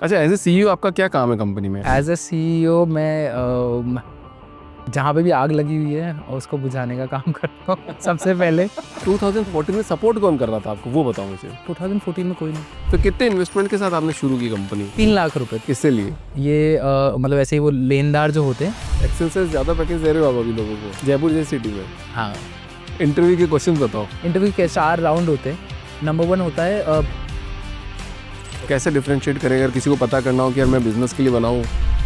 अच्छा, as a CEO आपका क्या काम है कंपनी में? एज अ सीईओ मैं जहाँ पे भी आग लगी हुई है और उसको बुझाने का काम करता हूँ सबसे पहले। 2014 में सपोर्ट कौन कर रहा था आपको, वो बताओ मुझे। 2014 में कोई नहीं। तो कितने इन्वेस्टमेंट के साथ आपने शुरू की कंपनी? 3 लाख रुपए। किससे लिए? ये मतलब ऐसे ही वो लेनदार जो होते हैं। एक्सेल से ज़्यादा पैकेज दे रहे हो आप अभी लोगों को जयपुर जैसी सिटी में। हाँ, इंटरव्यू के क्वेश्चन बताओ। इंटरव्यू के 4 राउंड होते हैं। नंबर 1 होता है कैसे डिफरेंशिएट करें अगर किसी को पता करना हो कि यार मैं बिजनेस के लिए बनाऊँ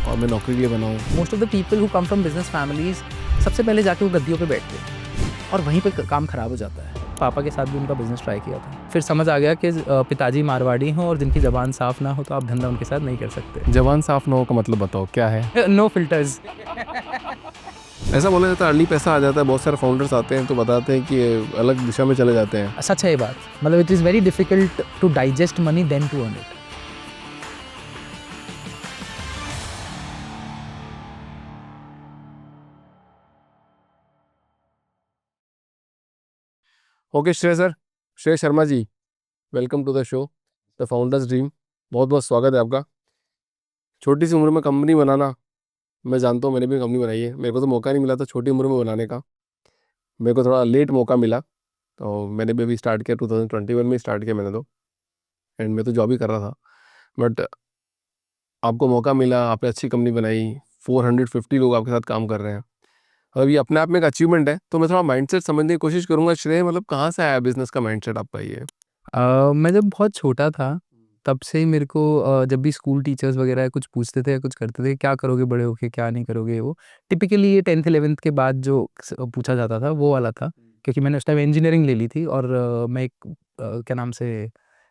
और मैं नौकरी के लिए बनाऊँ? Most of the people who come from business families सबसे पहले जाके वो गद्दियों पे बैठते हैं और वहीं पे काम खराब हो जाता है। पापा के साथ भी उनका बिजनेस ट्राई किया था, फिर समझ आ गया कि पिताजी मारवाड़ी हों और जिनकी ज़बान साफ़ ना हो तो आप धंधा उनके साथ नहीं कर सकते। जवान साफ ना हो का मतलब बताओ क्या है? No filters. ऐसा बोला जाता है अर्ली पैसा आ जाता है, बहुत सारे फाउंडर्स आते हैं तो बताते हैं कि ये अलग दिशा में चले जाते हैं। सच है ये बात, मतलब it is very difficult to digest money then to earn it. Okay Shrey sir, Shrey Sharma ji, welcome to the show the founders dream. बहुत बहुत स्वागत है आपका। छोटी सी उम्र में कंपनी बनाना, मैं जानता हूँ, मैंने भी कंपनी बनाई है। मेरे को तो मौका नहीं मिला था छोटी उम्र में बनाने का, मेरे को थोड़ा लेट मौका मिला। तो मैंने भी अभी स्टार्ट किया 2021 में स्टार्ट किया मैंने तो, एंड मैं तो जॉब ही कर रहा था। बट आपको मौका मिला, आपने अच्छी कंपनी बनाई, 450 लोग आपके साथ काम कर रहे हैं। अब ये अपने आप में एक अचीवमेंट है। तो मैं थोड़ा माइंडसेट समझने की कोशिश करूंगा। श्रेय मतलब कहाँ से आया बिजनेस का माइंडसेट आपका ये? मैं जब बहुत छोटा था तब से ही मेरे को जब भी स्कूल टीचर्स वगैरह कुछ पूछते थे या कुछ करते थे, क्या करोगे बड़े होके, क्या नहीं करोगे, वो टिपिकली ये 10th 11th के बाद जो पूछा जाता था वो वाला था। क्योंकि मैंने उस टाइम इंजीनियरिंग ले ली थी और मैं एक क्या नाम से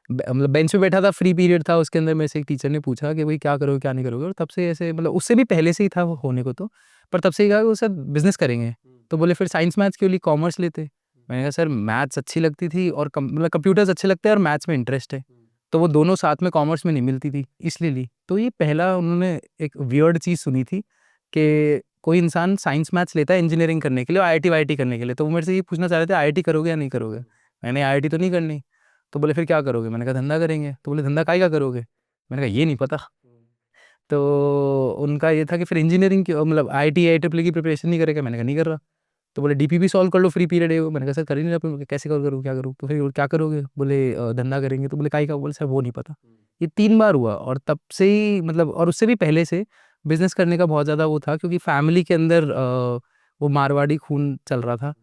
मतलब बेंच पे बैठा था, फ्री पीरियड था, उसके अंदर मेरे से एक टीचर ने पूछा कि भाई क्या करोगे क्या नहीं करोगे, और तब से ऐसे मतलब उससे भी पहले से ही था वो होने को तो, पर तब से ही कहा कि वो सर बिजनेस करेंगे। तो बोले फिर साइंस मैथ्स क्यों ली, कॉमर्स लेते। मैंने कहा सर मैथ्स अच्छी लगती थी और मतलब कंप्यूटर्स अच्छे लगते हैं और मैथ्स में इंटरेस्ट है, तो वो दोनों साथ में कॉमर्स में नहीं मिलती थी, इसलिए ली। तो ये पहला उन्होंने एक वियर्ड चीज़ सुनी थी कि कोई इंसान साइंस मैथ्स लेता है इंजीनियरिंग करने के लिए और आईआईटी वाईटी करने के लिए, तो वो मेरे से ये पूछना चाह रहे थे आईआईटी करोगे या नहीं करोगे। मैंने आईआईटी तो नहीं करनी। तो बोले फिर क्या करोगे, मैंने कहा धंधा करेंगे। तो बोले धंधा काहे का करोगे, मैंने कहा ये नहीं पता। तो उनका ये था कि फिर इंजीनियरिंग की मतलब आईआईटी आईईई की प्रिपरेशन नहीं करेगा, मैंने कहा नहीं कर रहा। तो बोले डीपीपी सॉल्व कर लो, फ्री पीरियड है वो। मैंने कहा सर कर ही नहीं रहा, फिर कैसे करूँ क्या करूँ। तो फिर क्या करोगे, बोले धंधा करेंगे। तो बोले काहे का, बोले सर वो नहीं पता। ये 3 बार हुआ और तब से ही मतलब, और उससे भी पहले से बिजनेस करने का बहुत ज़्यादा वो था, क्योंकि फैमिली के अंदर वो मारवाड़ी खून चल रहा था,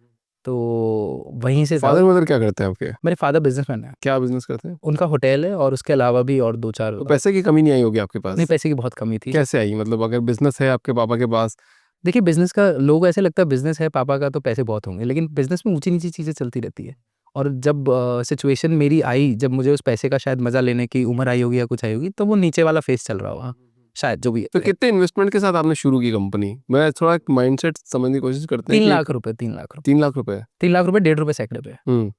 तो वहीं से था। फादर मदर क्या करते हैं आपके? मेरे फादर बिजनेसमैन है, क्या बिजनेस करते हैं? उनका होटल है और उसके अलावा भी और 2-4। तो पैसे की कमी नहीं आई होगी आपके नहीं, पास? पैसे की बहुत कमी थी। कैसे आई, मतलब अगर बिजनेस है आपके पापा के पास? देखिए बिज़नेस का लोग ऐसे लगता है बिज़नेस है पापा का तो पैसे बहुत होंगे, लेकिन बिज़नेस में ऊँची-नीची चीज़ें चलती रहती है। और जब सिचुएशन मेरी आई, जब मुझे उस पैसे का शायद मज़ा लेने की उम्र आई होगी या कुछ आई होगी, तो वो नीचे वाला फ़ेज़ चल रहा होगा, शायद जो भी तो है। कितने इन्वेस्टमेंट के साथ आपने शुरू की कंपनी? मैं थोड़ा एक माइंडसेट समझने की कोशिश करते हैं 3 कि लाख रुपए, 3 लाख रुपए। 3 लाख रुपए। 3 लाख रुपए, ₹1.5 सैकड़े पे।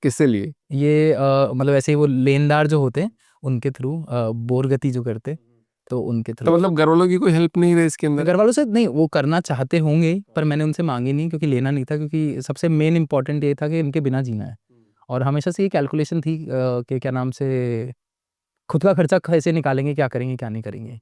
किससे लिए? ये मतलब ऐसे ही वो लेनदार जो होते हैं, उनके थ्रू बोरगति जो करते, तो उनके तो थ्रू। मतलब घर वालों की कोई हेल्प नहीं रही इसके अंदर? घर वालों से नहीं, वो करना चाहते होंगे पर मैंने उनसे माँगी नहीं, क्योंकि लेना नहीं था, क्योंकि सबसे मेन इम्पोर्टेंट ये था कि इनके बिना जीना है। और हमेशा से ये कैलकुलेशन थी कि क्या नाम से खुद का खर्चा कैसे निकालेंगे, क्या करेंगे, क्या नहीं करेंगे।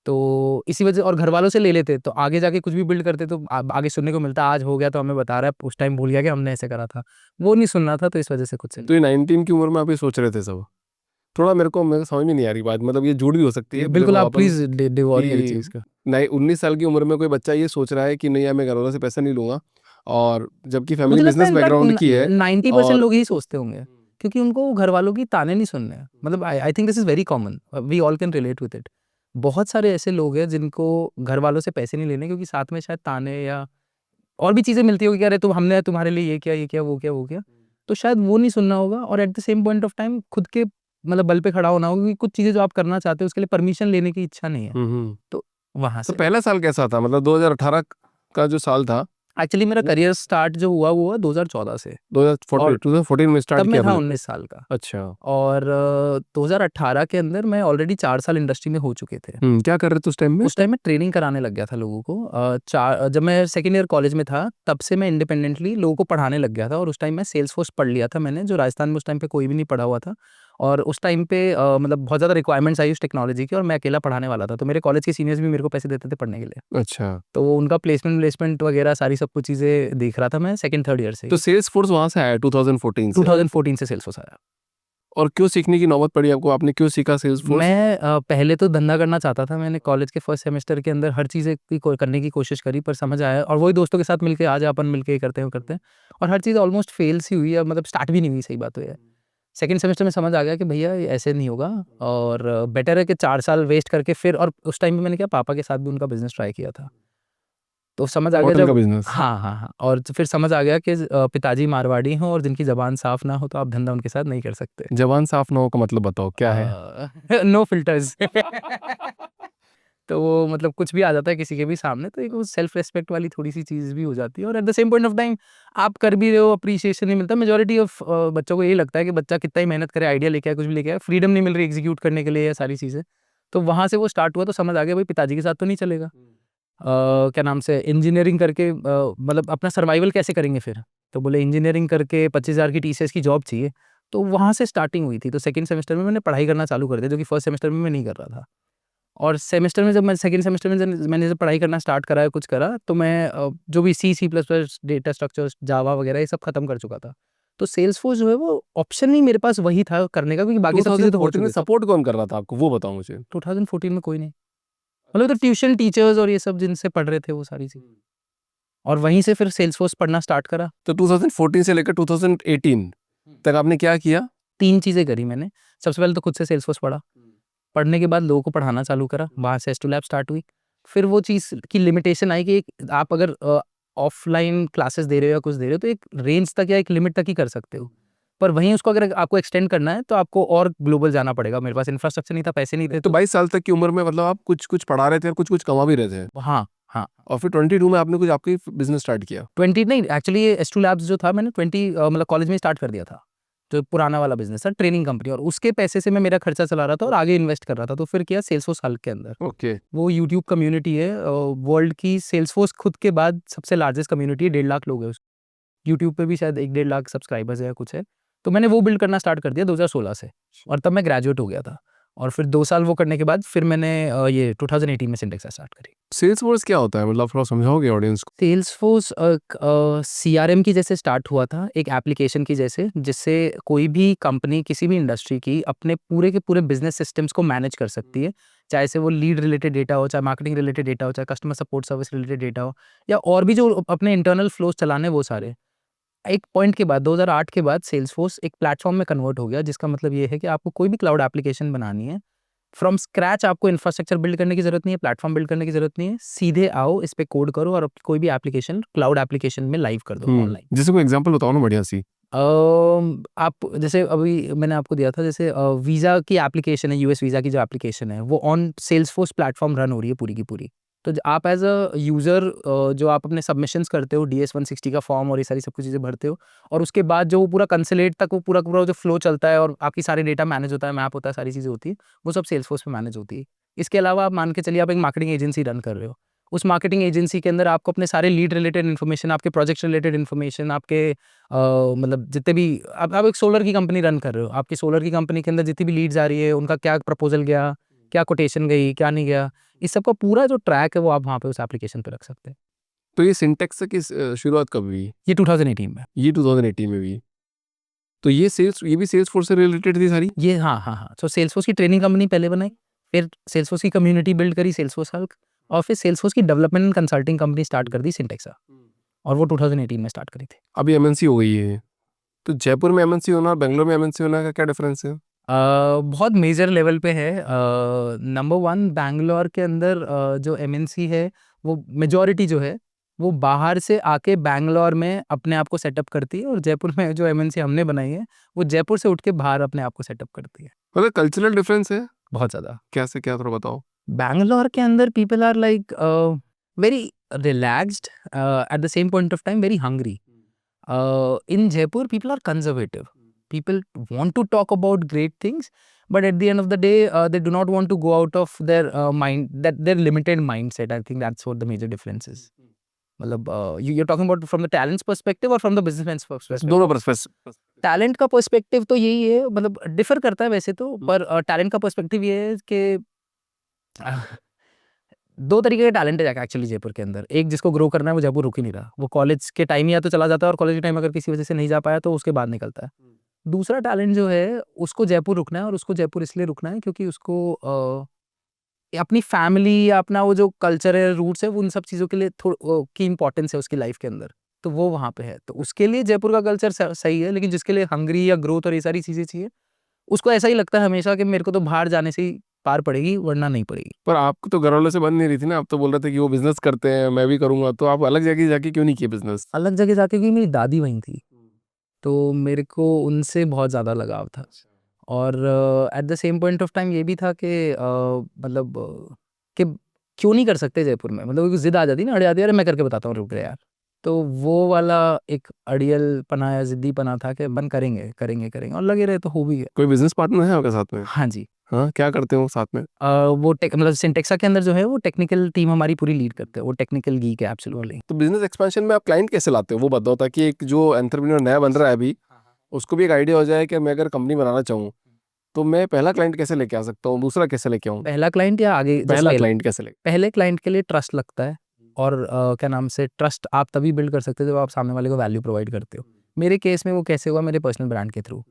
तो इसी वजह, और घरवालों से ले लेते तो आगे जाके कुछ भी बिल्ड करते तो आगे सुनने को मिलता, आज हो गया तो हमें बता रहा है, उस टाइम भूल गया कि हमने ऐसे करा था। वो नहीं सुनना था, तो इस वजह से खुद से तो ये 19 की उम्र में आप ये सोच रहे थे सब? थोड़ा मेरे को समझ में नहीं आ रही बात, मतलब ये झूठ भी हो सकती है, बिल्कुल। देखो आप अपन प्लीज़ डिवॉल्व करिए कि चीज़ का। नहीं 19 साल की उम्र में कोई बच्चा ये सोच रहा है कि नहीं यार मैं घर वालों से पैसा नहीं लूंगा, और जबकि फैमिली मुझे लगता है बिजनेस इनफैक्ट बैकग्राउंड की है। 90% और लोग यही सोचते होंगे, क्योंकि उनको घर वालों की ताने नहीं सुनने हैं। मतलब I think this is very common, we all can relate with it. बहुत सारे ऐसे लोग हैं जिनको घर वालों से पैसे नहीं लेने, क्योंकि साथ में शायद ताने या और भी चीज़ें मिलती होगी कि अरे तुम हमने तुम्हारे लिए ये किया, वो किया, वो किया। तो शायद वो नहीं सुनना होगा, और eight the same point of time खुद के मतलब बल पे खड़ा होना होगा, क्योंकि कुछ चीज़ें जो आप करना चाहते हो उसके लिए परमिशन लेने की इच्छा नहीं है। हम्म। तो वहाँ तो से पहला साल कैसा था, मतलब 2018 का जो साल था? एक्चुअली मेरा करियर स्टार्ट जो हुआ वो हुआ 2014 से। 2014 और 2014 में तब स्टार्ट मैं किया था आपने? 19 साल का। अच्छा। और 2018 के अंदर मैं ऑलरेडी 4 साल इंडस्ट्री में हो चुके थे। क्या कर रहे थे उस टाइम में? उस टाइम मैं ट्रेनिंग कराने लग गया था लोगों को। जब मैं सेकंड ईयर कॉलेज में था तब से मैं इंडिपेंडेंटली लोगों को पढ़ाने लग गया था, और उस टाइम मैं सेल्सफोर्स पढ़ लिया था मैंने, जो राजस्थान में उस टाइम पे कोई भी नहीं पढ़ा हुआ था। और उस टाइम पे मतलब बहुत ज़्यादा रिक्वायरमेंट्स आई उस टेक्नोलॉजी की और मैं अकेला पढ़ाने वाला था, तो मेरे कॉलेज के सीनियर्स भी मेरे को पैसे देते थे पढ़ने के लिए। अच्छा, तो वो उनका प्लेसमेंट वगैरह सारी सब कुछ चीज़ें देख रहा था मैं सेकंड थर्ड ईयर से तो ही। सेल्सफोर्स वहाँ से आया 2014 से? 2014 से सेल्सफोर्स आया। और क्यों सीखने की नौबत पड़ी आपको? आपने क्यों सीखा सेल्सफोर्स? मैं पहले तो धंधा करना चाहता था, मैंने कॉलेज के फर्स्ट सेमेस्टर के अंदर हर चीज़ें करने की कोशिश करी, पर समझ आया और वही दोस्तों के साथ मिलके आज अपन मिलके ये करते हैं और हर चीज़ ऑलमोस्ट फेल सी हुई है, मतलब स्टार्ट भी नहीं हुई, सही बात तो ये है। सेकंड सेमेस्टर में समझ आ गया कि भैया ये ऐसे नहीं होगा और बेटर है कि 4 साल वेस्ट करके फिर, और उस टाइम पे मैंने क्या पापा के साथ भी उनका बिज़नेस ट्राई किया था। तो समझ आ गया होटल का जब बिजनेस? हाँ, और फिर समझ आ गया कि पिताजी मारवाड़ी हों और जिनकी ज़बान साफ़ ना हो तो आप धंधा उनके साथ नहीं कर सकते। जबान साफ ना हो का मतलब बताओ क्या है? No filters. तो वो मतलब कुछ भी आ जाता है किसी के भी सामने, तो एक वो सेल्फ रिस्पेक्ट वाली थोड़ी-सी चीज़ भी हो जाती है और eight the same point of time आप कर भी रहे हो, एप्रिसिएशन नहीं मिलता। मेजॉरिटी ऑफ बच्चों को यही लगता है कि बच्चा कितना ही मेहनत करे, आइडिया लेके आए, कुछ भी लेके आए, फ्रीडम नहीं मिल रही एग्ज़ीक्यूट करने के लिए ये सारी चीज़ें। तो वहाँ से वो स्टार्ट हुआ, तो समझ आ गया भाई पिताजी के साथ तो नहीं चलेगा। क्या नाम से इंजीनियरिंग करके मतलब अपना सर्वाइवल कैसे करेंगे फिर? तो बोले इंजीनियरिंग करके 25,000 की टीसीएस की जॉब चाहिए। तो वहाँ से स्टार्टिंग हुई थी। तो सेकंड सेमेस्टर में मैंने पढ़ाई करना चालू कर दिया, जो कि फर्स्ट सेमेस्टर में मैं नहीं कर रहा था। और सेमेस्टर में जब मैं सेकंड सेमेस्टर में मैंने जब पढ़ाई करना स्टार्ट करा, कुछ करा, तो मैं जो भी C plus plus, data structures, Java वगैरह ये सब खत्म कर चुका था। तो सेल्सफोर्स जो है वो ऑप्शन ही मेरे पास वही था करने का, क्योंकि बाकी सब चीज़ें तो हो 2014 में चुकी थी। सपोर्ट कौन कर रहा था आपको, वो बताओ मुझे? 2014 में कोई नहीं, मतलब तो ट्यूशन टीचर्स और ये सब जिनसे पढ़ रहे थे वो सारी चीज़, और वहीं से फिर सेल्सफोर्स पढ़ना स्टार्ट करा। तो 2014 से लेकर 2018 तक आपने क्या किया? 3 चीज़ें करी मैंने। सबसे पहले तो खुद से सेल्सफोर्स पढ़ा। पढ़ने के बाद लोगों को पढ़ाना चालू करा, वहाँ से एस2 लैब स्टार्ट हुई। फिर वो चीज़ की लिमिटेशन आई कि एक आप अगर ऑफ़लाइन क्लासेस दे रहे हो या कुछ दे रहे हो, तो एक रेंज तक या एक लिमिट तक ही कर सकते हो। पर वहीं उसको अगर आपको एक्सटेंड करना है, तो आपको और ग्लोबल जाना पड़ेगा। मेरे पास इंफ्रास्ट्रक्चर नहीं था, पैसे नहीं थे, तो 22 साल तक की उम्र में मतलब आप कुछ पढ़ा रहे थे और कुछ कमा भी रहे थे, हाँ, हाँ। और फिर 22 में आपने कुछ आपकी बिजनेस स्टार्ट किया? 20 नहीं, एक्चुअली ये एस2 लैब्स जो था मैंने 20 मतलब कॉलेज में स्टार्ट कर दिया था। जो पुराना वाला बिज़नेस था, ट्रेनिंग कंपनी, और उसके पैसे से मैं मेरा खर्चा चला रहा था और आगे इन्वेस्ट कर रहा था। तो फिर किया सेल्सफोर्स हल्क के अंदर। ओके। वो यूट्यूब कम्युनिटी है, वर्ल्ड की सेल्सफोर्स खुद के बाद सबसे लार्जेस्ट कम्युनिटी है, 1.5 लाख लोग हैं उस यूट्यूब पे भी शायद 1 डेढ़ लाख सब्सक्राइबर्स है या कुछ है। तो मैंने वो बिल्ड करना स्टार्ट कर दिया 2016 से, और तब मैं ग्रेजुएट हो गया था। और फिर 2 साल वो करने के बाद फिर मैंने ये 2018 में सिंटेक्सा स्टार्ट करी। सेल्सफोर्स क्या होता है, मतलब थोड़ा समझाओगे ऑडियंस को? सेल्सफोर्स सीआरएम की जैसे स्टार्ट हुआ था, एक एप्लीकेशन की जैसे, जिससे कोई भी कंपनी किसी भी इंडस्ट्री की अपने पूरे के पूरे बिजनेस सिस्टम्स को मैनेज कर सकती है। चाहे से वो लीड रिलेटेड डेटा हो, चाहे मार्केटिंग रिलेटेड डेटा हो, चाहे customer support service related data हो, या और भी जो अपने इंटरनल फ्लोज चलाने वो सारे। एक पॉइंट के बाद 2008 के बाद सेल्सफोर्स एक प्लेटफॉर्म में कन्वर्ट हो गया, जिसका मतलब ये है कि आपको कोई भी क्लाउड एप्लीकेशन बनानी है, फ्रॉम स्क्रैच आपको इंफ्रास्ट्रक्चर बिल्ड करने की ज़रूरत नहीं है, प्लेटफ़ॉर्म बिल्ड करने की ज़रूरत नहीं है। सीधे आओ, इस पे कोड करो और कोई भी एप्लीकेशन क्लाउड एप्लीकेशन में लाइव कर दो ऑनलाइन। जैसे कोई एग्जांपल बताओ ना बढ़िया सी। आप जैसे अभी मैंने आपको दिया था, जैसे वीज़ा की एप्लीकेशन है, यूएस वीज़ा की जो एप्लीकेशन है, वो ऑन सेल्सफोर्स प्लेटफ़ॉर्म रन हो रही है पूरी की पूरी। तो आप एज़ अ यूज़र जो आप अपने सबमिशंस करते हो, डीएस 160 का फॉर्म और ये सारी सब कुछ चीज़ें भरते हो, और उसके बाद जो वो पूरा कंसोलेट तक वो पूरा का पूरा जो फ्लो चलता है और आपकी सारे डेटा मैनेज होता है, मैप होता है, सारी चीज़ें होती है, वो सब सेल्सफोर्स में मैनेज होती है। इसके अलावा आप मान के चलिए आप एक मार्केटिंग एजेंसी रन कर रहे हो। उस मार्केटिंग एजेंसी के अंदर आपको अपने सारे लीड रिलेटेड इन्फॉर्मेशन, आपके प्रोजेक्ट रिलेटेड इन्फॉर्मेशन, आपके मतलब जितने भी आप एक सोलर की कंपनी रन कर रहे हो, आपकी सोलर की कंपनी के अंदर जितनी भी लीड्स आ रही है, उनका क्या प्रपोज़ल गया, क्या कोटेशन गई, क्या नहीं गया, इस सब का पूरा जो ट्रैक है वो आप वहाँ पे उस एप्लीकेशन पे रख सकते हैं। तो ये सिंटेक्स की शुरुआत कब हुई? ये 2018 में। ये 2018 में हुई। तो ये भी सेल्सफोर्स से रिलेटेड थी सारी? ये हाँ। सो सेल्सफोर्स की ट्रेनिंग कंपनी पहले बनाई, फिर सेल्सफोर्स की कम्युनिटी बिल्ड करी, सेल्सफोर्स हल्क, और फिर सेल्सफोर्स की development and consulting company start कर दी, सिंटेक्सा, और वो 2018 में स्टार्ट करी थी। अभी एमएनसी हो गई है। तो जयपुर में एमएनसी होना और बेंगलोर में एमएनसी होना का क्या डिफरेंस है? बहुत मेजर लेवल पे है। नंबर 1 बैंगलोर के अंदर जो एमएनसी है, वो मेजॉरिटी जो है वो बाहर से आके बैंगलोर में अपने आप को सेटअप करती है, और जयपुर में जो एमएनसी हमने बनाई है वो जयपुर से उठ के बाहर अपने आप को सेटअप करती है। मतलब कल्चरल डिफरेंस है? बहुत ज़्यादा। कैसे, क्या थोड़ा बताओ? बैंगलोर के अंदर people are like very relaxed, at the same point of time very hungry. In Jaipur, people are conservative. People want to talk about great things, but at the end of the day, they do not want to go out of their mind, that their limited mindset. I think that's what the major difference is. मतलब you are talking about from the talents perspective और from the businessman perspective? दोनों perspective. Talent का perspective तो यही है, मतलब differ करता है वैसे तो, पर टैलेंट का पर्सपेक्टिव ये है कि दो तरीके के टैलेंट है एक्चुअली जयपुर के अंदर। एक जिसको ग्रो करना है वो जयपुर रुक ही नहीं रहा, वो कॉलेज के टाइम ही या तो चला जाता है, और कॉलेज के टाइम अगर किसी वजह से नहीं जा पाया तो उसके बाद निकलता है। दूसरा टैलेंट जो है उसको जयपुर रुकना है, और उसको जयपुर इसलिए रुकना है क्योंकि उसको अपनी फैमिली या अपना वो जो कल्चर है, रूट्स है, उन सब चीज़ों के लिए की इंपॉर्टेंस है उसकी लाइफ के अंदर, तो वो वहाँ पे है। तो उसके लिए जयपुर का कल्चर सही है, लेकिन जिसके लिए हंगरी या ग्रोथ और ये सारी चीज़ें चाहिए, उसको ऐसा ही लगता है हमेशा कि मेरे को तो बाहर जाने से ही पार पड़ेगी, वरना नहीं पड़ेगी। पर आपको तो घर वालों से बन नहीं रही थी ना, आप तो बोल रहे थे कि वो बिजनेस करते हैं, मैं भी करूंगा, तो आप अलग जगह जाके क्यों नहीं किए बिजनेस? अलग जगह जाके, क्योंकि मेरी दादी वहीं थी, तो मेरे को उनसे बहुत ज़्यादा लगाव था। और eight the same point of time ये भी था कि मतलब कि क्यों नहीं कर सकते जयपुर में, मतलब एक ज़िद आ जाती ना, अड़े आती है, अरे मैं करके बताता हूँ, रुक रे यार। तो वो वाला एक अड़ियल पना या ज़िद्दी पना था कि अपन करेंगे करेंगे करेंगे, और लगे रहे तो हो भी गया। कोई बिजनेस पार्टनर है आपके साथ में? हाँ जी। हाँ, क्या करते हो साथ में? वो मतलब सिंटेक्सा के अंदर जो है वो टेक्निकल टीम हमारी पूरी लीड करते हैं, वो टेक्निकल गीक है एब्सोल्युटली। तो बिजनेस एक्सपेंशन में आप क्लाइंट कैसे लाते हो, वो बताओ, ताकि एक जो एंटरप्रेन्योर नया बन रहा है अभी, उसको भी एक आइडिया हो जाए कि मैं अगर कंपनी बनाना चाहूँ तो मैं पहला क्लाइंट कैसे लेके आ सकता हूँ, दूसरा कैसे लेके आऊँ, पहला क्लाइंट या आगे जो पहला scale? क्लाइंट कैसे लेके? पहले क्लाइंट के लिए ट्रस्ट लगता है, और क्या नाम से, ट्रस्ट आप तभी बिल्ड कर सकते हो जब आप सामने वाले को वैल्यू प्रोवाइड करते हो। मेरे केस में वो कैसे हुआ, मेरे पर्सनल ब्रांड के through.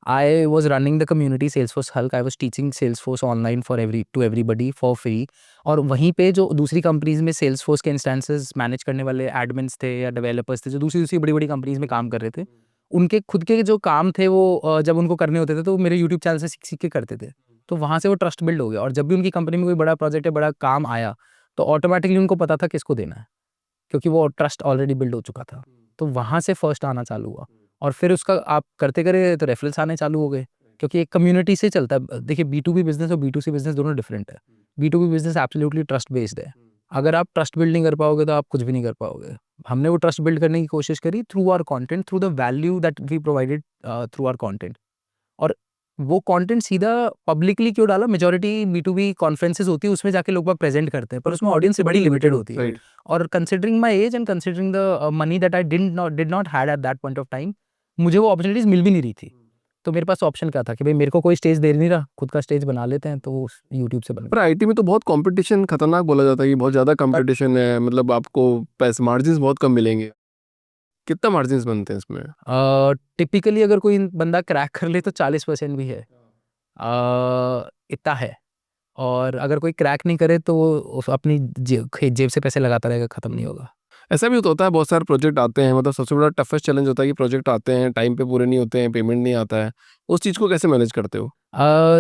I was running the community Salesforce Hulk, I was teaching Salesforce online for everybody for free. और वहीं पे जो दूसरी कंपनीज में सेल्सफोर्स के इंस्टेंसेस मैनेज करने वाले एडमिन्स थे या डेवलपर्स थे, जो दूसरी दूसरी बड़ी बड़ी कंपनीज में काम कर रहे थे, उनके खुद के जो काम थे वो जब उनको करने होते थे तो मेरे यूट्यूब चैनल से सीख सीख के करते थे। तो वहाँ से वो ट्रस्ट बिल्ड हो गया, और जब भी उनकी कंपनी में कोई बड़ा प्रोजेक्ट या बड़ा काम आया तो ऑटोमेटिकली उनको पता था किसको देना है, क्योंकि वो ट्रस्ट ऑलरेडी बिल्ड हो चुका था। तो वहाँ से फर्स्ट आना चालू हुआ, और फिर उसका आप करते करे तो रेफरल्स आने चालू हो गए, क्योंकि एक कम्युनिटी से चलता है। देखिए, B2B बिजनेस और B2C बिजनेस दोनों डिफरेंट है। B2B business absolutely trust based है। अगर आप ट्रस्ट बिल्ड नहीं कर पाओगे तो आप कुछ भी नहीं कर पाओगे। हमने वो ट्रस्ट बिल्ड करने की कोशिश करी through our content, through the value that we provided through our content. और वो कंटेंट सीधा पब्लिकली क्यों डाला, मेजॉरिटी B2B कॉन्फ्रेंसेस होती है, उसमें जाके लोग बाग प्रेजेंट करते हैं, पर उसमें ऑडियंस बड़ी लिमिटेड होती है। Right. और considering my age and considering the money that I did not had at that point of time, मुझे वो अपॉर्चुनिटीज मिल भी नहीं रही थी। तो मेरे पास ऑप्शन क्या था कि भाई मेरे को कोई स्टेज दे नहीं रहा, खुद का स्टेज बना लेते हैं, तो वो यूट्यूब से बन पर आईटी में तो बहुत कंपटीशन खतरनाक बोला जाता है कि बहुत ज़्यादा कंपटीशन है, मतलब आपको पैसे मार्जिन बहुत कम मिलेंगे। कितना मार्जिन बनते हैं इसमें? गया। टिपिकली अगर कोई बंदा क्रैक कर ले तो 40% भी है, इतना है। और अगर कोई क्रैक नहीं करे तो वो अपनी जेब से पैसे लगाता रहेगा, खत्म नहीं होगा। ऐसा भी तो होता है, बहुत सारे प्रोजेक्ट आते हैं, मतलब सबसे बड़ा टफेस्ट चैलेंज होता है कि प्रोजेक्ट आते हैं, टाइम पे पूरे नहीं होते हैं, पेमेंट नहीं आता है, उस चीज़ को कैसे मैनेज करते हो?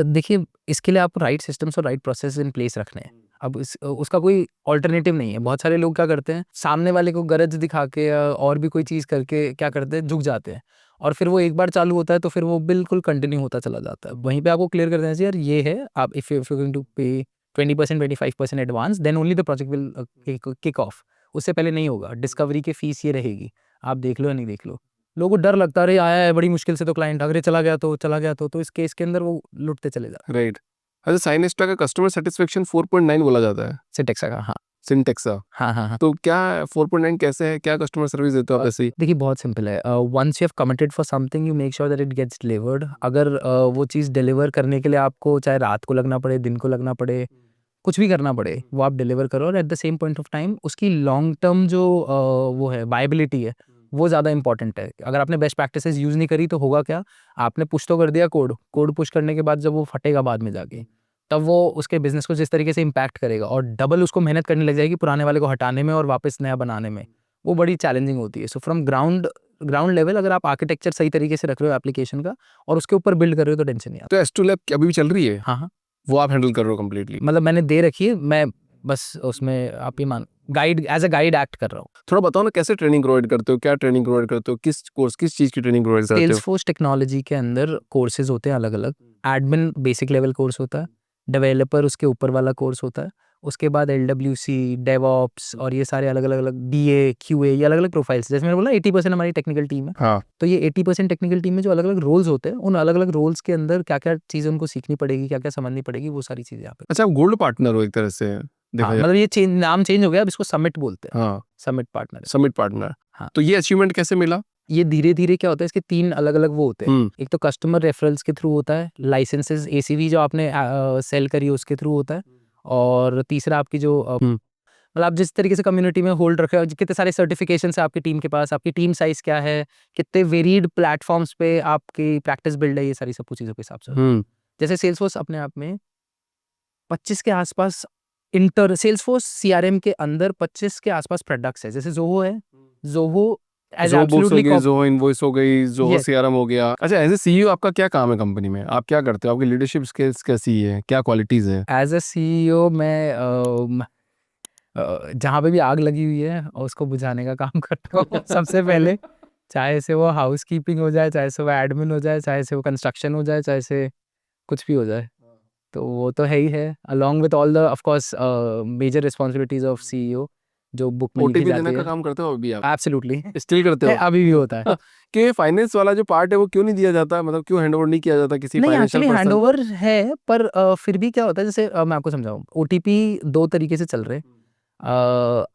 देखिए, इसके लिए आपको राइट सिस्टम्स और राइट प्रोसेस इन प्लेस रखने हैं। अब उसका कोई ऑल्टरनेटिव नहीं है। बहुत सारे लोग क्या करते हैं, सामने वाले को गरज दिखा के या और भी कोई चीज़ करके क्या करते हैं, झुक जाते हैं, और फिर वो एक बार चालू होता है तो फिर वो बिल्कुल कंटिन्यू होता चला जाता है। वहीं पे आपको क्लियर कर देना चाहिए, यार ये है, आप if you going to pay 20% 25% advance, then only the project will kick off. उससे पहले नहीं होगा। डिस्कवरी की फीस ये रहेगी, आप देख लो या नहीं देख लो। लोगों को डर लगता है, अरे आया है बड़ी मुश्किल से तो क्लाइंट, अगर ये चला गया तो इस केस के अंदर वो लुटते चले जाते हैं। राइट। अच्छा, साइनेस्टा का कस्टमर सेटिस्फेक्शन 4.9 बोला जाता है, सिंटेक्सा का, हाँ। सिंटेक्सा। हाँ, हाँ, हाँ। तो क्या 4.9 कैसे है, क्या कस्टमर सर्विस देते हो आप ऐसे ही? देखिए, बहुत सिंपल है। Once you have committed for something, you make sure that it gets delivered. अगर वो चीज़ डिलीवर करने के लिए आपको चाहे रात को लगना पड़े, दिन को लगना पड़े, कुछ भी करना पड़े, वो आप डिलीवर करो, और eight the same point of time उसकी लॉन्ग टर्म जो वो है वायबिलिटी है, वो ज़्यादा इंपॉर्टेंट है। अगर आपने बेस्ट प्रैक्टिसेस यूज़ नहीं करी तो होगा क्या, आपने पुश तो कर दिया कोड पुश करने के बाद जब वो फटेगा बाद में जाके, तब वो उसके बिजनेस को जिस तरीके से इम्पैक्ट करेगा, और डबल उसको मेहनत करने लग जाएगी पुराने वाले को हटाने में और वापस नया बनाने में, वो बड़ी चैलेंजिंग होती है। सो फ्रॉम ग्राउंड लेवल अगर आप आर्किटेक्चर सही तरीके से रख रहे हो एप्लीकेशन का और उसके ऊपर बिल्ड कर रहे हो तो टेंशन नहीं आता। तो S2 लैब अभी भी चल रही है? हाँ, हाँ। वो आप हैंडल कर रहे हो कंप्लीटली? मतलब मैंने दे रखी है, मैं बस उसमें आप ये मान guide as a guide act कर रहा हूँ। थोड़ा बताओ ना, कैसे ट्रेनिंग प्रोवाइड करते हो, क्या ट्रेनिंग प्रोवाइड करते हो, किस कोर्स, किस चीज़ की ट्रेनिंग प्रोवाइड करते हो? सेल्सफोर्स टेक्नोलॉजी के अंदर कोर्सेज होते हैं अलग अलग। एडमिन बेसिक लेवल कोर्स होता है, डेवलपर उसके ऊपर वाला कोर्स होता है, उसके बाद LWC, डेवऑप्स, और ये सारे अलग अलग अलग BA QA, ये अलग अलग प्रोफाइल्स। जैसे मैंने बोला 80% हमारी टेक्निकल टीम है, हाँ। तो ये 80% टेक्निकल टीम में जो अलग अलग रोल्स होते हैं, उन अलग अलग रोल्स के अंदर क्या क्या चीज़ें उनको सीखनी पड़ेगी, क्या क्या समझनी पड़ेगी, वो सारी चीज़ें यहाँ पे। अच्छा, आप गोल्ड पार्टनर हो एक तरह से? देखा जाए। मतलब ये नाम चेंज हो गया, अब इसको समिट बोलते हैं, हाँ, समिट पार्टनर। Summit partner. हाँ। तो ये अचीवमेंट कैसे मिला? ये धीरे-धीरे क्या होता है, इसके 3 अलग-अलग वो होते हैं। एक तो कस्टमर रेफरल्स के थ्रू होता है, लाइसेंसेस एसीवी जो आपने सेल करी है उसके थ्रू होता है, और तीसरा आपकी जो मतलब आप जिस तरीके से कम्युनिटी में होल्ड रखे हो, कितने सारे सर्टिफिकेशंस है आपकी टीम के पास, आपकी टीम साइज़ क्या है, कितने वेरिड प्लेटफ़ॉर्म्स पे आपकी प्रैक्टिस बिल्ड है, ये सारी सब कुछ चीज़ों के हिसाब से। जैसे सेल्सफोर्स अपने आप में 25 के आसपास सेल्सफोर्स सीआरएम के अंदर 25 के आसपास प्रोडक्ट्स है। जैसे ज़ोहो है, ज़ोहो एज़ ज़ोहो बुक्स हो एब्सोल्यूटली गई, ज़ोहो इनवॉइस हो गई, ज़ोहो येस। सीआरएम हो गया। अच्छा, एज़ ए सीईओ आपका क्या काम है कंपनी में? आप क्या करते हो? आपकी लीडरशिप स्किल्स कैसी है? क्या क्वालिटीज़ हैं? एज़ अ सीईओ मैं जहाँ पे भी आग लगी हुई है उसको बुझाने का काम करता हूँ सबसे पहले। चाहे से वो हाउसकीपिंग हो जाए, चाहे से वो एडमिन हो जाए, चाहे से वो कंस्ट्रक्शन हो जाए, चाहे से कुछ भी हो जाए। तो वो तो है ही है, along with all the of course major responsibilities of CEO जो बुक में लिखी ओटीपी देने जाती का है। काम करते हो अभी आप? एब्सोल्युटली स्टिल करते है, हो? अभी भी होता है। कि फाइनेंस वाला जो पार्ट है वो क्यों नहीं दिया जाता? मतलब क्यों हैंडओवर नहीं किया जाता किसी नहीं फाइनेंशियल एक्चुअली पर्सन? हैंडओवर है, पर फिर भी क्या होता है, जैसे मैं आपको समझाऊँ, ओटीपी 2 तरीके से चल रहे हैं।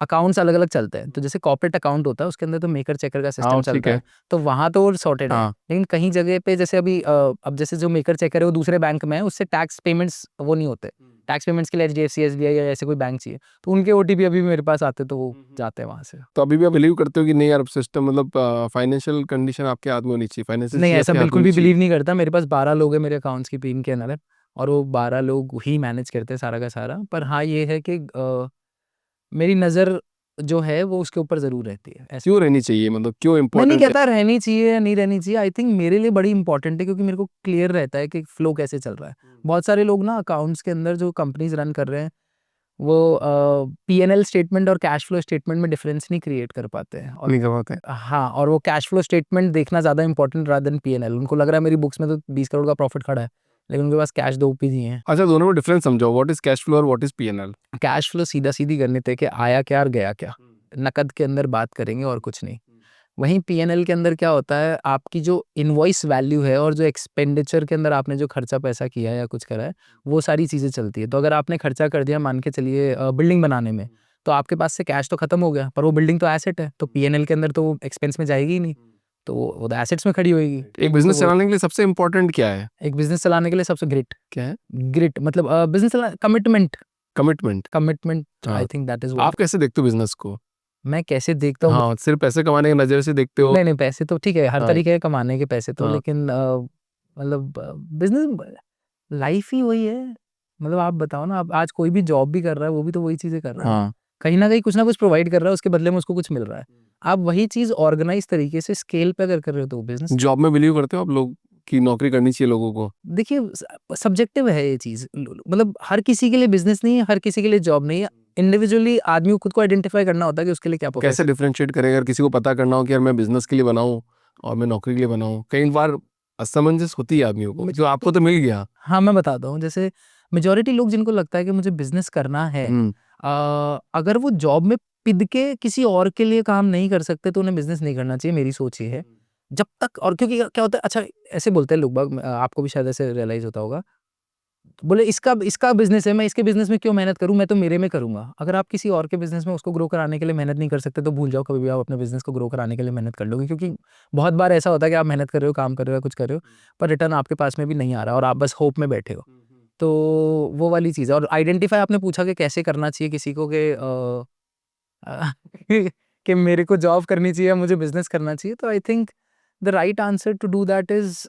अकाउंट्स अलग-अलग चलते हैं। तो जैसे कॉर्पोरेट अकाउंट होता है, उसके अंदर तो मेकर चेकर का सिस्टम हाँ, ठीक चलता है। है, तो वहाँ तो सॉर्टेड है। हाँ। लेकिन कहीं जगह पे जैसे अभी अब जैसे जो मेकर चेकर है वो दूसरे बैंक में है, उससे टैक्स पेमेंट्स वो नहीं होते। टैक्स पेमेंट्स के लिए एचडीएफसी, एसबीआई या ऐसे कोई बैंक चाहिए, तो उनके ओटीपी अभी भी मेरे पास आते तो वो जाते हैं वहाँ से। तो अभी भी आप बिलीव करते हो कि नहीं यार सिस्टम मतलब फाइनेंशियल कंडीशन आपके हाथ में होनी चाहिए, फाइनेंशियल नहीं, चीज़ ऐसा आपके हाथ में बिल्कुल होनी भी चाहिए? बिलीव नहीं करता। मेरे पास 12 लोग हैं मेरे अकाउंट्स की टीम के अंदर, और वो 12 लोग ही मैनेज करते हैं सारा का सारा। पर हाँ, ये है कि मेरी नज़र जो है वो उसके ऊपर ज़रूर रहती है, ऐसा। क्यों रहनी चाहिए? मतलब क्यों मैं नहीं इम्पोर्टेंट है? कहता रहनी चाहिए या नहीं रहनी चाहिए, आई थिंक मेरे लिए बड़ी इंपॉर्टेंट है, क्योंकि मेरे को क्लियर रहता है कि फ्लो कैसे चल रहा है। बहुत सारे लोग ना अकाउंट्स के अंदर जो कंपनीज़ रन कर रहे हैं, वो पीएनएल स्टेटमेंट और कैश फ्लो स्टेटमेंट में डिफरेंस नहीं क्रिएट कर पाते हैं, और नहीं करवाते हैं। हाँ, और वो कैश फ्लो स्टेटमेंट देखना ज़्यादा इंपॉर्टेंट रादर देन पीएनएल। उनको लग रहा है मेरी बुक्स में तो 20 करोड़ का प्रॉफिट खड़ा है, लेकिन उनके पास कैश 2 ओपीज़ ही हैं। अच्छा, दोनों में डिफरेंस समझाओ, व्हाट इज कैश फ्लो और what is P and L? Cash flow सीधा-सीधी गणित है कि आया क्या और गया क्या। नकद के अंदर बात करेंगे और कुछ नहीं। वहीं पीएनएल के अंदर क्या होता है, आपकी जो इनवॉइस वैल्यू है और जो एक्सपेंडिचर के अंदर आपने जो खर्चा पैसा किया है या कुछ करा है, वो सारी चीज़ें चलती है। तो अगर आपने खर्चा कर दिया, मान के चलिए बिल्डिंग बनाने में, तो आपके पास से कैश तो खत्म हो गया, पर वो बिल्डिंग तो एसेट है, तो पीएनएल के अंदर तो वो एक्सपेंस में जाएगी ही नहीं, तो वो तो एसेट्स में खड़ी होएगी। एक तो बिजनेस वो चलाने के लिए सबसे इम्पोर्टेंट क्या है? एक बिज़नेस चलाने के लिए सबसे क्या है? ग्रिट मतलब बिज़नेस चला कमिटमेंट कमिटमेंट। कमिटमेंट हाँ। आई थिंक दैट इज़ आप व्हाट कैसे देखते हो बिजनेस को? मैं कैसे देखता हूँ। हाँ, सिर्फ पैसे कमाने की नज़र से देखते हो? नहीं, नहीं, पैसे तो ठीक है, हर हाँ। तरीके के कमाने के पैसे तो, हाँ। लेकिन मतलब बिज़नेस लाइफ़ ही वही है। मतलब आप बताओ ना, आप आज कोई भी जॉब भी कर रहा है, वो भी तो वही चीज़ें कर रहा है। हाँ। कहीं न कहीं कुछ ना कुछ प्रोवाइड कर रहा है, उसके बदले में उसको कुछ मिल रहा है। आप वही चीज़ ऑर्गेनाइज़ तरीके से स्केल पे अगर कर रहे हो तो बिज़नेस। जॉब में बिलीव करते हो आप लोग कि नौकरी करनी चाहिए लोगों को? देखिए सब्जेक्टिव है ये चीज़। मतलब हर किसी के लिए बिज़नेस नहीं है, हर किसी के लिए जॉब नहीं है। इंडिविजुअली आदमी को खुद को आइडेंटिफ़ाई करना होता है कि उसके लिए क्या कैसे प्रोफेशन। डिफरेंशिएट करें अगर किसी को पता करना हो कि यार मैं बिजनेस के लिए बनाऊं और मैं नौकरी के लिए बनाऊं? कई बार असमंजस होती है आदमियों को, जो आपको तो मिल गया। हाँ, मैं बताता हूँ। जैसे मेजॉरिटी लोग जिनको लगता है कि मुझे बिज़नेस करना है, अगर वो जॉब में पिद के किसी और के लिए काम नहीं कर सकते तो उन्हें बिज़नेस नहीं करना चाहिए, मेरी सोच ये है। जब तक, और क्योंकि क्या होता है, अच्छा ऐसे बोलते हैं लोग बाग, आपको भी शायद ऐसे रियलाइज़ होता होगा। बोले इसका इसका बिज़नेस है, मैं इसके बिज़नेस में क्यों मेहनत करूँ, मैं तो मेरे में करूँगा। अगर आप किसी और के बिज़नेस में उसको ग्रो कराने के लिए मेहनत नहीं कर सकते तो भूल जाओ, कभी भी आप अपने बिज़नेस को ग्रो कराने के लिए मेहनत कर लोगे, क्योंकि बहुत बार ऐसा होता है कि आप मेहनत कर रहे हो, काम कर रहे हो या कुछ कर रहे हो, पर रिटर्न आपके पास में भी नहीं आ रहा और आप बस होप में बैठे हो। तो वो वाली चीज़ है। और आइडेंटिफ़ाई आपने पूछा कि कैसे करना चाहिए किसी को, कि अ, कि मेरे को जॉब करनी चाहिए या मुझे बिज़नेस करना चाहिए, तो I think the right answer to do that is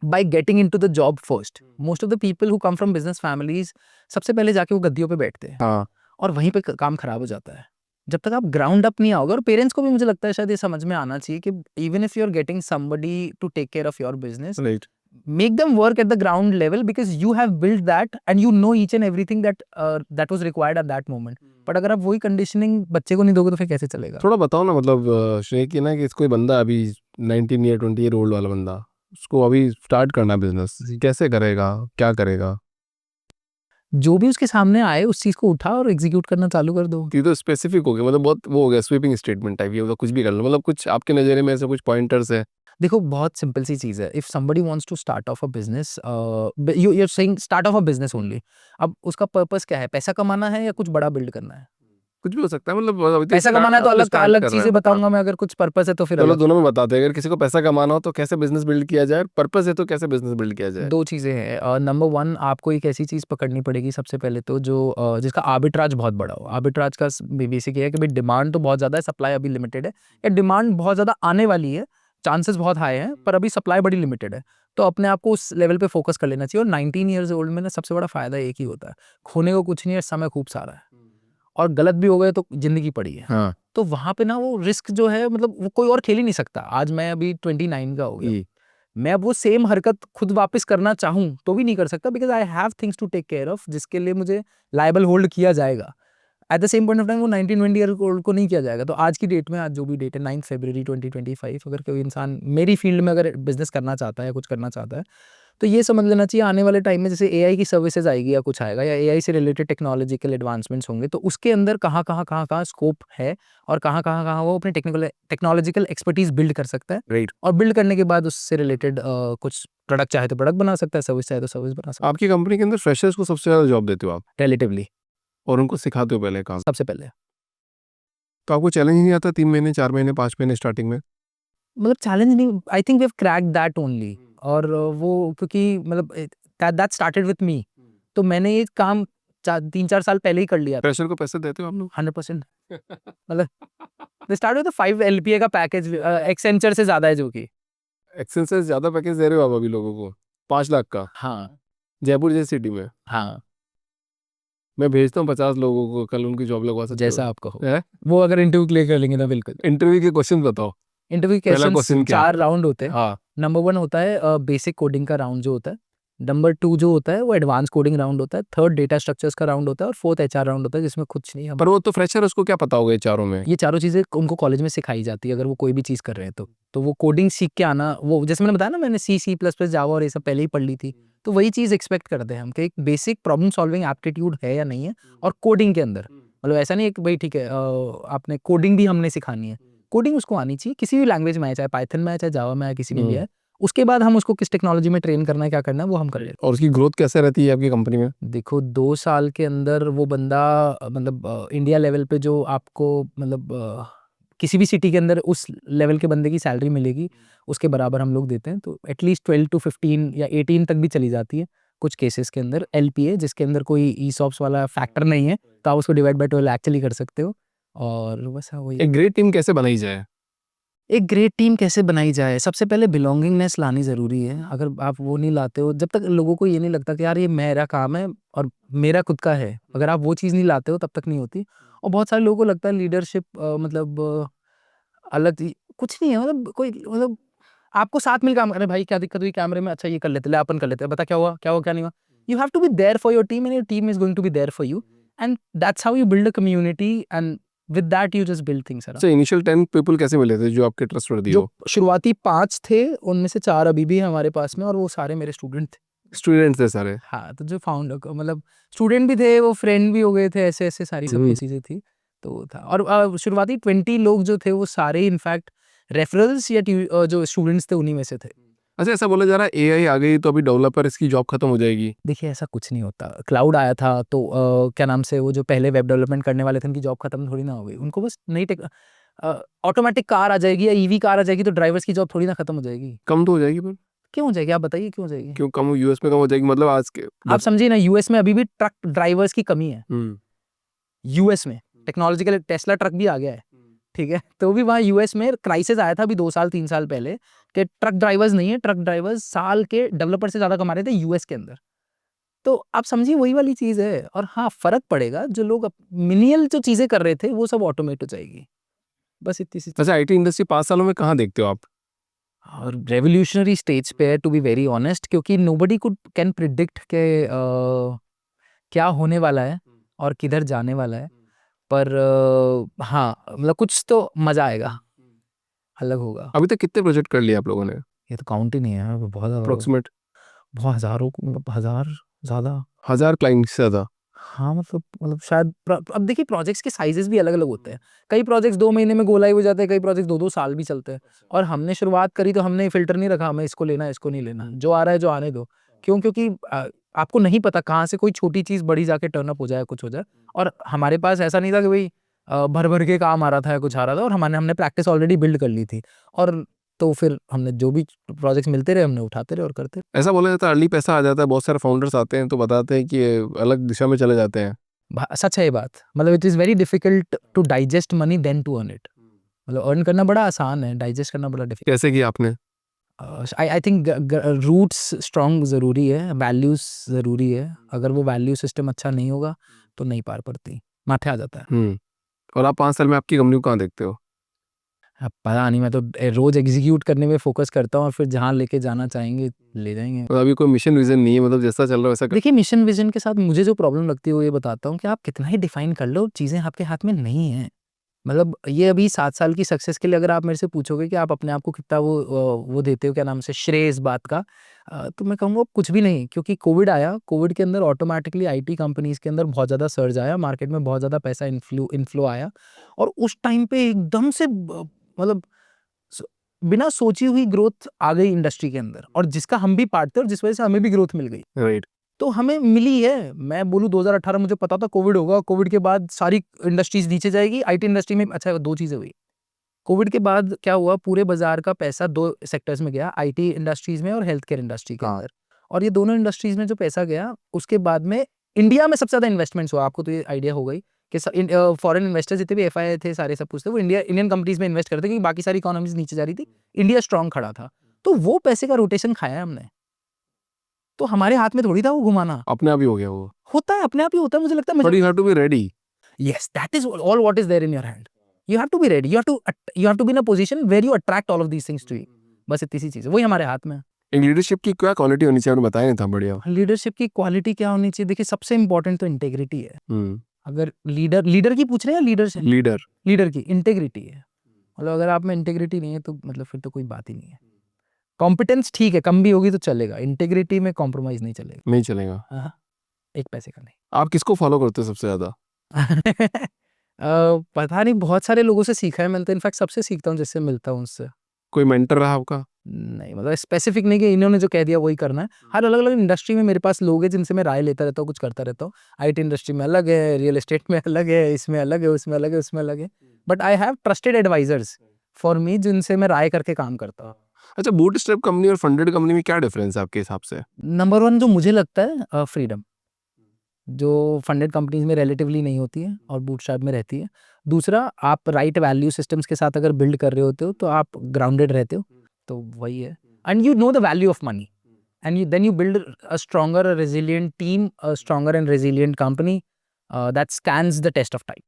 by getting into the job first. Most of the people who come from business families सबसे पहले जाके वो गद्दियों पे बैठते हैं, हाँ। और वहीं पे काम खराब हो जाता है। जब तक आप ग्राउंड अप नहीं आओगे, और पेरेंट्स को भी मुझे लगता है शायद ये समझ में आना चाहिए कि even if you are getting somebody to take care of your business, right. make them work at the ground level, because you have built that and you know each and everything that was required at that moment. But अगर आप वही conditioning बच्चे को नहीं दोगे तो फिर कैसे चलेगा। थोड़ा बताओ ना, मतलब श्रेय की ना कि कोई बंदा अभी 19 ईयर 20 ईयर ओल्ड वाला बंदा, उसको अभी स्टार्ट करना बिजनेस, कैसे करेगा, क्या करेगा? जो भी उसके सामने आए उस चीज़ को उठा और एग्जीक्यूट करना चालू कर दो। ये तो स्पेसिफिक हो गया, मतलब बहुत वो हो गया, स्वीपिंग स्टेटमेंट टाइप, ये मतलब कुछ भी कर लो, मतलब कुछ आपके नज़रिए में ऐसे कुछ पॉइंटर्स है? देखो बहुत सिंपल सी चीज़ है, if somebody wants to start off a business, you are saying start off a business only, अब उसका पर्पस क्या है, पैसा कमाना है या कुछ बड़ा बिल्ड करना है? कुछ भी हो सकता है, मतलब अभी तो पैसा कमाना है तो अलग स्टार्ट अलग कर रहे चीज़ें हैं। बताऊंगा मैं, अगर कुछ पर्पस है तो फिर चलो अलग। दोनों में बताते हैं, अगर किसी को पैसा कमाना हो तो कैसे बिजनेस बिल्ड किया जाए, पर्पस है तो कैसे बिजनेस बिल्ड किया जाए? दो चीज़ें हैं, नंबर वन आपको एक ऐसी चीज़ पकड़नी पड़ेगी सबसे पहले तो जो जिसका आर्बिट्राज बहुत बड़ा हो। आर्बिट्राज का बेसिक ये है कि भाई डिमांड तो बहुत ज़्यादा है, सप्लाई अभी लिमिटेड है, या डिमांड बहुत ज़्यादा आने वाली है, चांसेस बहुत हाई हैं, पर अभी सप्लाई बड़ी लिमिटेड है। तो अपने आप को उस लेवल पे फोकस कर लेना चाहिए, और 19 ईयर्स ओल्ड में ना सबसे बड़ा फ़ायदा एक ही होता है, खोने को कुछ नहीं है, समय खूब सारा है, और गलत भी हो गए तो ज़िंदगी पड़ी है। हाँ, तो वहाँ पे ना वो रिस्क जो है, मतलब वो कोई और खेल ही नहीं सकता। आज मैं अभी 29 का हो गया, ये मैं अब वो सेम हरकत खुद वापस करना चाहूँ तो भी नहीं कर सकता, because I have things to take care of, जिसके लिए मुझे लायबल होल्ड किया जाएगा। At the same point of time वो 19-20 ईयर ओल्ड को नहीं किया जाएगा। तो आज की डेट में, आज जो भी डेट है 9 फरवरी 2025, अगर कोई इंसान मेरी फील्ड में अगर बिज़नेस करना चाहता है या कुछ करना चाहता है, तो ये समझ लेना चाहिए आने वाले टाइम में जैसे एआई की सर्विसेज आएगी या कुछ आएगा, या एआई से रिलेटेड टेक्नोलॉजिकल एडवांसमेंट्स होंगे, तो उसके अंदर कहाँ-कहाँ स्कोप है, और कहाँ-कहाँ वो अपने टेक्नोलॉजिकल एक्सपर्टीज़ बिल्ड कर सकता है, राइट। और बिल्ड करने के बाद उससे रिलेटेड कुछ प्रोडक्ट चाहे तो प्रोडक्ट बना सकता है, सर्विस चाहे तो सर्विस बना सकता आपकी कंपनी के अंदर फ्रेशर्स को सबसे ज़्यादा जॉब देते हो आप, है, रिलेटिवली और उनको सिखाते हो पहले काम, सबसे पहले। तो आपको चैलेंज नहीं आता 3 महीने, 4 महीने, 5 महीने स्टार्टिंग में? मतलब चैलेंज नहीं, I think we have cracked that only, और वो क्योंकि मतलब दैट स्टार्टेड विथ मी, तो मैंने ये काम 3-4 साल पहले ही कर लिया था। फ्रेशर को पैसे देते हो आप लोग? 100%। मतलब दे स्टार्ट विद 5 एलपीए का पैकेज, एक्सेंचर से ज़्यादा है जो कि। एक्सेल से ज़्यादा पैकेज दे रहे हो आप अभी लोगों को, 5 लाख का, हाँ, जयपुर जैसी सिटी में? हाँ, मैं भेजता हूँ 50 लोगों को, कल उनकी जॉब लगवा सकते हो? जैसा आप कहो। है? वो अगर इंटरव्यू क्लियर कर लेंगे तो बिल्कुल। इंटरव्यू के क्वेश्चन बताओ। इंटरव्यू पहला क्वेश्चंस क्वेश्चन क्या? 4 राउंड होते हैं। हाँ, नंबर 1 होता है बेसिक कोडिंग का राउंड जो होता है। नंबर 2 जो होता है वो एडवांस कोडिंग राउंड होता है। थर्ड डेटा स्ट्रक्चर्स का राउंड होता है, और फोर्थ एचआर राउंड होता है, जिसमें कुछ नहीं हम पर वो तो फ्रेशर, उसको क्या पता होगा ये चारों में? ये चारों चीज़ें उनको कॉलेज में सिखाई जाती है, अगर वो कोई भी चीज़ कर रहे हैं तो। तो वो कोडिंग सीख के आना, वो जैसे मैंने बताया ना, मैंने सी++, जावा और ये सब पहले ही पढ़ ली थी। तो वही चीज़ एक्सपेक्ट करते हैं हम कि एक बेसिक प्रॉब्लम सॉल्विंग एप्टीट्यूड है या नहीं है, और कोडिंग के अंदर। मतलब ऐसा नहीं है कि भाई ठीक है, आपने कोडिंग भी हमने सिखानी है। कोडिंग उसको आनी चाहिए, किसी भी लैंग्वेज में आए, चाहे पाइथन में आए, चाहे जावा में आए, किसी में भी आए। उसके बाद हम उसको किस टेक्नोलॉजी में ट्रेन करना है, क्या करना है, वो हम कर लेते हैं। और उसकी ग्रोथ कैसे रहती है आपकी कंपनी में? देखो 2 साल के अंदर वो बंदा मतलब इंडिया लेवल पे जो आपको मतलब किसी भी सिटी के अंदर उस लेवल के बंदे की सैलरी मिलेगी, उसके बराबर हम लोग देते हैं। तो एटलीस्ट 12 टू 15 या 18 तक भी चली जाती है कुछ केसेस के अंदर। एलपीए जिसके अंदर कोई ईसॉप्स वाला फैक्टर नहीं है, तो आप उसको डिवाइड बाय 12 एक्चुअली कर सकते हो, और बस हाँ वही। एक ग्रेट टीम कैसे बनाई जाए? एक ग्रेट टीम कैसे बनाई जाए? सबसे पहले बिलॉन्गिंगनेस लानी ज़रूरी है। अगर आप वो नहीं लाते हो, जब तक लोगों को ये नहीं लगता कि यार ये मेरा काम है और मेरा खुद का है, अगर आप वो चीज़ नहीं लाते हो तब तक नहीं होती। और बहुत सारे लोगों को लगता है लीडरशिप मतलब अलग चीज़ कुछ नहीं है, मतलब कोई मतलब आपको साथ मिल काम, अरे भाई क्या दिक्कत हुई कैमरे में? अच्छा ये कर लेते, ले अपन कर लेते हैं, बता क्या हुआ? क्या हुआ, क्या नहीं हुआ? You have to be there for your team, and your team is going to be there for you, and that's how you build a community, and with that you just build things around. अच्छा, initial 10 people कैसे मिले थे जो आपके trustworthy जो हो? शुरुआती 5 थे, उनमें से 4 अभी भी हैं हमारे पास में, और वो सारे मेरे स्टूडेंट थे। स्टूडेंट्स थे सारे? हाँ, तो जो फाउंडर क मतलब स्टूडेंट भी थे, वो फ्रेंड भी हो गए थे, ऐसे-ऐसे सारी सब कुछ चीज़ें थी, तो वो था। और शुरुआती 20 लोग जो थे, वो सारे इनफैक्ट रेफरल्स या जो स्टूडेंट्स थे, उन्हीं में से थे। अच्छा, ऐसा बोला जा रहा है एआई आ गई तो अभी डेवलपर इसकी जॉब खत्म हो जाएगी। देखिए, ऐसा कुछ नहीं होता। क्लाउड आया था, तो क्या नाम से, वो जो पहले वेब डेवलपमेंट करने वाले थे, उनकी जॉब खत्म थोड़ी ना हो गई। उनको बस नई ऑटोमेटिक कार आ जाएगी या ईवी कार आ जाएगी, तो ड्राइवर्स की जॉब थोड़ी ना खत्म हो जाएगी। कम तो हो जाएगी, पर क्यों हो जाएगी? आप बताइए क्यों हो जाएगी? क्यों कम? यूएस में कम हो जाएगी, मतलब आज के आप समझिए ना, यूएस में अभी भी ट्रक ड्राइवर्स की कमी है। हम्म यूएस में टेक्नोलॉजिकल टेस्ला ट्रक भी आ गया है, ठीक है? तो भी वहाँ यूएस में क्राइसिस आया था अभी 2 साल 3 साल पहले, कि ट्रक ड्राइवर्स नहीं है, ट्रक ड्राइवर्स साल के डेवलपर से ज़्यादा कमा रहे थे यूएस के अंदर। तो आप समझिए वही वाली चीज़ है, और हाँ, फ़र्क पड़ेगा, जो लोग मिनियल जो चीज़ें कर रहे थे, वो सब ऑटोमेट हो जाएगी। बस इतनी सी चीज़। अच्छा, आईटी इंडस्ट्री 5 सालों में कहाँ देखते हो आप? और रेवोल्यूशनरी स्टेज पे है, टू बी वेरी ऑनेस्ट, क्योंकि नोबडी कुड कैन प्रिडिक्ट के क्या होने वाला है और किधर जाने वाला है। पर हाँ, मतलब कुछ तो मज़ा आएगा, अलग होगा। अभी तक कितने प्रोजेक्ट कर लिए आप लोगों ने ये तो काउंट ही नहीं है, बहुत अप्रोक्सीमेट? बहुत हज़ारों, हज़ार ज़्यादा। 1000 क्लाइंट से ज़्यादा। हाँ, मतलब शायद अब देखिए प्रोजेक्ट्स के साइज़ेज़ भी अलग-अलग होते हैं। कई प्रोजेक्ट्स 2 महीने में गो लाइव हो जाते हैं, कई प्रोजेक्ट्स 2-2 साल भी चलते हैं। और हमने शुरुआत करी तो हमने फ़िल्टर नहीं रखा, हमें इसको लेना है, इसको नहीं लेना। जो आ रहा है, जो आने दो। क्यों? क्योंकि आपको नहीं पता कहाँ से कोई छोटी चीज़ बड़ी जाके टर्न अप हो जाए, कुछ हो जाए। और हमारे पास ऐसा नहीं था कि भई भर-भर के काम आ रहा था या कुछ आ रहा था, और हमने प्रैक्टिस ऑलरेडी बिल्ड कर ली थी। और तो फिर हमने जो भी प्रोजेक्ट्स मिलते रहे, हमने उठाते रहे और करते रहे। ऐसा बोला जाता है अर्ली पैसा आ जाता है, बहुत सारे फाउंडर्स आते हैं तो बताते हैं कि ये अलग दिशा में चले जाते हैं। सच है ये बात। मतलब it is very difficult to digest money then to earn it. मतलब अर्न करना बड़ा आसान है, डाइजेस्ट करना बड़ा डिफिकल्ट। कैसे किया आपने? आई थिंक रूट्स स्ट्रॉन्ग ज़रूरी है, वैल्यूज़ ज़रूरी है। अगर वो वैल्यू सिस्टम अच्छा नहीं होगा तो नहीं पार पड़ती, माथे आ जाता है। और आप 5 साल में आपकी कंपनी को कहाँ देखते हो? अब पता नहीं, मैं तो रोज़ एग्ज़ीक्यूट करने में फ़ोकस करता हूँ और फिर जहाँ लेके जाना चाहेंगे ले जाएँगे। और अभी कोई मिशन विज़न नहीं है, मतलब जैसा चल रहा है वैसा देखिए मिशन विज़न के साथ मुझे जो प्रॉब्लम लगती है वो ये बताता हूँ कि आप कितना ही डिफ़ाइन कर लो, चीज़ें आपके हाथ में नहीं हैं। मतलब ये अभी 7 साल की सक्सेस के लिए अगर आप मेरे से पूछोगे कि आप अपने आप को कितना वो देते हो, क्या नाम से, श्रेय इस बात का, तो मैं कहूँगा कुछ भी नहीं। क्योंकि कोविड आया, कोविड के अंदर ऑटोमैटिकली आईटी कंपनीज़ के अंदर बहुत ज़्यादा सर्ज आया, मार्केट में बहुत ज़्यादा पैसा इन्फ्लो आया, और उस टाइम पे एकदम से मतलब स बिना सोची हुई ग्रोथ आ गई इंडस्ट्री के अंदर, और जिसका हम भी पार्ट थे और जिस वजह से हमें भी ग्रोथ मिल गई। राइट। तो हमें मिली है। मैं बोलूँ 2018 मुझे पता था कोविड होगा, कोविड के बाद सारी इंडस्ट्रीज़ नीचे जाएगी, आईटी इंडस्ट्री में अच्छा 2 चीज़ें हुई। कोविड के बाद क्या हुआ, पूरे बाज़ार का पैसा 2 सेक्टर्स में गया, आईटी इंडस्ट्रीज़ में और हेल्थ केयर इंडस्ट्री के अंदर। और ये दोनों इंडस्ट्रीज़ में जो पैसा गया, उसके बाद में इंडिया में सबसे ज़्यादा इन्वेस्टमेंट्स हुआ। आपको तो ये आइडिया होगा ही कि फॉरेन इन्वेस्टर्स जितने भी एफआईआई थे, सारे सब कुछ थे, वो इंडियन कंपनीज़ में इन्वेस्ट करते, क्योंकि बाकी सारी इकोनॉमीज़ नीचे जा रही थी, इंडिया स्ट्रॉन्ग खड़ा था। तो वो पैसे का रोटेशन खाया है हमने। तो हमारे हाथ में थोड़ी था वो घुमाना। अपने आप ही हो गया वो। होता है, अपने आप ही होता है, मुझे लगता है बट मुझे। You have to be ready. Yes, that is all what is there in your hand. You have to be ready. You have to be in a position where you attract all of these things to you. बस इतनी सी चीज़ है, वही हमारे हाथ में है। एक लीडरशिप की क्या क्वालिटी होनी चाहिए, आपने बताया नहीं था, बढ़िया। लीडरशिप की क्वालिटी क्या होनी चाहिए? देखिए सबसे इम्पोर्टेंट तो इंटेग्रिटी है। हुँ। अगर लीडर की पूछ रहे हैं या लीडर से? लीडर। लीडर की इंटेग्रिटी है। मतलब अगर आप में इंटेग्रिटी नहीं है तो मतलब फिर तो कोई बात ही नहीं है। कॉम्पिटेंस ठीक है, कम भी होगी तो चलेगा, इंटेग्रिटी में कॉम्प्रोमाइज़ नहीं चलेगा। नहीं चलेगा। हाँ, एक पैसे का नहीं। आप किसको फॉलो करते हो सबसे ज़्यादा? पता नहीं, बहुत सारे लोगों से सीखा है मैंने तो, इनफैक्ट सबसे सीखता हूँ जिससे मिलता हूँ उससे। कोई मेंटर रहा आपका? नहीं, मतलब स्पेसिफिक नहीं कि इन्होंने जो कह दिया वही करना है। हर अलग-अलग इंडस्ट्री में मेरे पास लोग हैं जिनसे मैं राय लेता रहता हूँ, कुछ करता रहता हूँ। आईटी इंडस्ट्री में अलग है, रियल एस्टेट में अलग है, इसमें अलग है, उसमें अलग है, उसमें अलग है। But I have trusted advisors for me, जिनसे मैं राय करके काम करता हूँ। अच्छा, बूटस्ट्रैप कंपनी और फंडेड कंपनी में क्या डिफरेंस है आपके हिसाब से? नंबर 1 जो मुझे लगता है फ्रीडम, जो फंडेड कंपनीज़ में रिलेटिवली नहीं होती है और बूटस्ट्रैप में रहती है। दूसरा, आप राइट वैल्यू सिस्टम्स के साथ अगर बिल्ड कर रहे होते हो तो आप ग्राउंडेड रहते हो, तो वही है। And you know the value of money and you build a stronger, a resilient team, a stronger and resilient company that stands the test of time.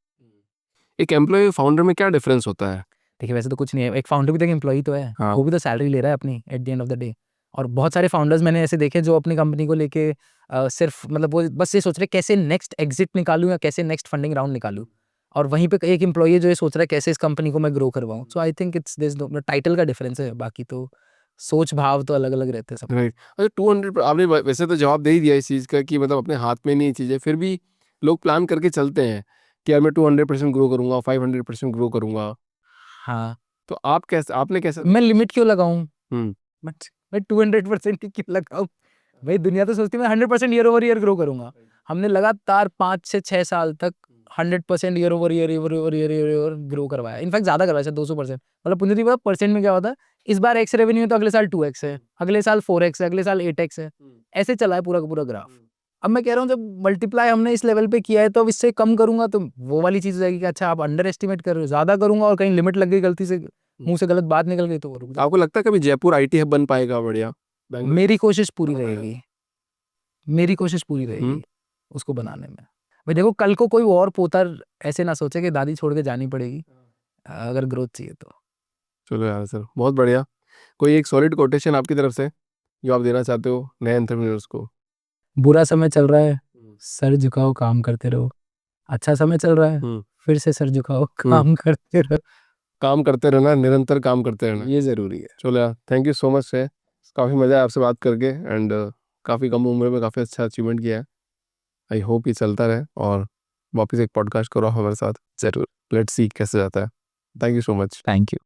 एक एम्प्लॉय फाउंडर में क्या डिफरेंस होता है? देखिए वैसे तो कुछ नहीं है, एक फाउंडर भी तो एक एम्प्लॉई तो है। हाँ। वो भी तो सैलरी ले रहा है अपनी at the end of the day. और बहुत सारे फाउंडर्स मैंने ऐसे देखे जो अपनी कंपनी को लेके सिर्फ मतलब वो बस ये सोच रहे कैसे नेक्स्ट एग्जिट निकालूं या कैसे नेक्स्ट फंडिंग राउंड निकालूं, और वहीं पे एक एम्प्लॉई है जो ये सोच रहा है कैसे इस कंपनी को मैं ग्रो करवाऊं। So I think it's this title का डिफरेंस है, बाकी तो सोच भाव तो अलग अलग रहते हैं सब। राइट। अच्छा, 200 आपने वैसे तो जवाब दे ही दिया इस चीज़ का कि मतलब अपने हाथ में नहीं चीज़ें, फिर भी लोग प्लान करके चलते हैं कि यार मैं 200% ग्रो करूँगा, 500% ग्रो करूँगा। हाँ, तो आप कैसे, आपने कैसे? मैं लिमिट क्यों लगाऊं? हुँ। मैं 200% ही क्यों लगाऊं? भाई दुनिया तो सोचती है मैं 100% ईयर ओवर ईयर ग्रो करूंगा। हमने लगातार 5 से 6 साल तक 100% ईयर ओवर ईयर ग्रो करवाया। इनफैक्ट ज़्यादा करवाया, शायद 200%। मतलब पुण्य की बात, परसेंट में क्या होता है, इस बार X रेवेन्यू है तो अगले साल 2X है, अगले साल 4X है, अगले साल 8X है। ऐसे चला है पूरा का पूरा ग्राफ। अब मैं कह रहा हूँ जब मल्टीप्लाई हमने इस लेवल पे किया है तो अब इससे कम करूंगा तो वो वाली चीज़ हो जाएगी कि अच्छा आप अंडर एस्टिमेट कर रहे हो। ज़्यादा करूंगा और कहीं लिमिट लग गई, गलती से मुंह से गलत बात निकल गई तो वो रुक जाएगा। आपको लगता है कभी जयपुर आईटी हब बन पाएगा बढ़िया? बैंगलोर? मेरी कोशिश पूरी रहेगी, मेरी कोशिश पूरी हुँ। रहेगी उसको बनाने में। भाई देखो कल को कोई और पोता ऐसे ना सोचे कि दादी छोड़ के जानी पड़ेगी अगर ग्रोथ चाहिए तो। चलो यार सर, बहुत बढ़िया। कोई एक सॉलिड कोटेशन आपकी तरफ से जो आप देना चाहते हो नए एंटरप्रेन्योर्स को? बुरा समय चल रहा है, सर झुकाओ काम करते रहो। अच्छा समय चल रहा है, हुँ। फिर से सर झुकाओ काम करते रहो। काम करते रहना, निरंतर काम करते रहना। ये ज़रूरी है। चलो यार, थैंक यू सो मच से, काफ़ी मज़ा आया आपसे बात करके एंड काफ़ी कम उम्र में काफ़ी अच्छा अचीवमेंट किया है। आई होप ये चलता रहे और वापस एक पॉडकास्ट करो हमारे साथ। ज़रूर। लेट्स सी कैसे जाता है। Thank you so much. Thank you.